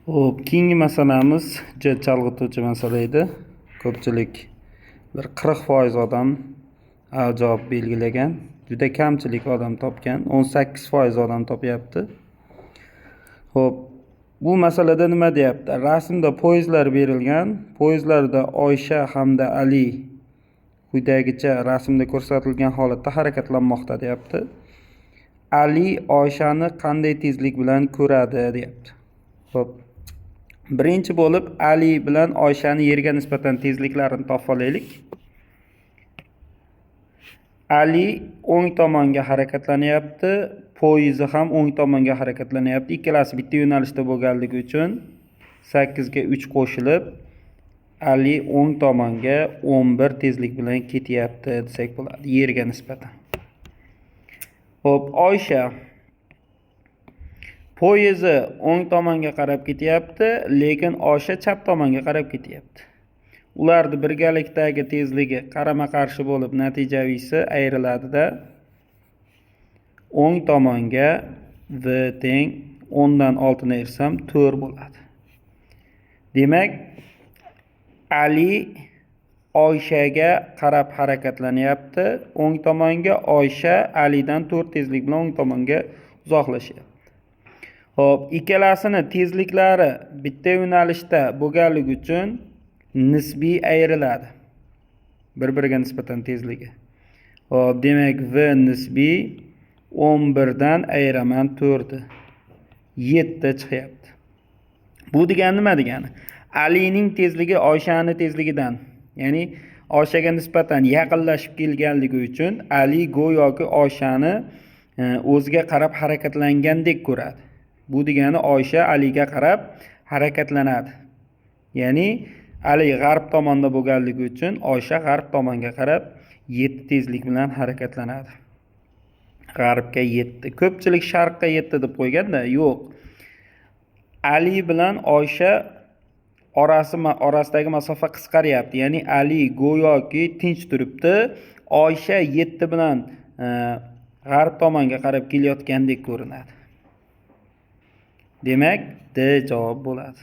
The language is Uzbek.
Xo'p, keyingi masalamiz juda chalg'ituvchi masala edi. Ko'pchilik bir 40% odam javob belgilagan. Juda kamchilik odam topgan. 18% odam topyapti. Xo'p, bu masalada nima deyapti? Rasmda poyezdlar berilgan. Poyezdlarda Oysha hamda Ali quyidagicha rasmda ko'rsatilgan holatda harakatlanmoqda deyapti. Ali Oyshani qanday tezlik bilan ko'radi deyapti. Xo'p, birinchi bo'lib Ali bilan Oyshani yerga nisbatan tezliklarini topib olaylik. Ali o'ng tomonga harakatlanyapti, poyezdi ham o'ng tomonga harakatlanyapti. Ikkalasi bitta yo'nalishda bo'lganligi uchun 8 ga 3 qo'shilib Ali o'ng tomonga 11 tezlik bilan ketyapti desak bo'ladi, yerga nisbatan. Xo'p, Oysha poyezdi o'ng tomonga qarab ketyapti, lekin Oysha chap tomonga qarab ketyapti. Ularning birgalikdagi tezligi qarama-qarshi bo'lib, natijaviysi ayriladida o'ng tomonga v teng 10 dan 6 ni ayrsam 4 bo'ladi. Demak, Ali Oyshaga qarab harakatlanyapti, o'ng tomonga, Oysha Alidan 4 tezlik bilan o'ng tomonga uzoqlashyapti. Xo'p, ikkalasini tezliklari bitta yo'nalishda bo'lganligi uchun nisbiy ayriladi. Bir-biriga nisbatan tezligi. Xo'p, demak v nisbiy 11 dan ayiraman 4 7 chiqyapti. Bu degani nima degani? Alining tezligi Oyshaning tezligidan, ya'ni Oyshaga nisbatan yaqinlashib kelganligi uchun Ali go'yoki Oyshani o'ziga qarab harakatlangandek ko'radi. Bu degani Oysha Aliga qarab harakatlanadi. Ya'ni Ali g'arb tomonda bo'lganligi uchun Oysha g'arb tomonga qarab 7 tezlik bilan harakatlanadi. G'arbga 7. Ko'pchilik sharqqa 7 deb qo'yganda, yo'q. Ali bilan Oysha orasidagi masofa qisqaryapti. Ya'ni Ali go'yoki tinch turibdi. Oysha 7 bilan g'arb tomonga qarab kelayotgandek ko'rinadi. Demak, D javob bo'ladi.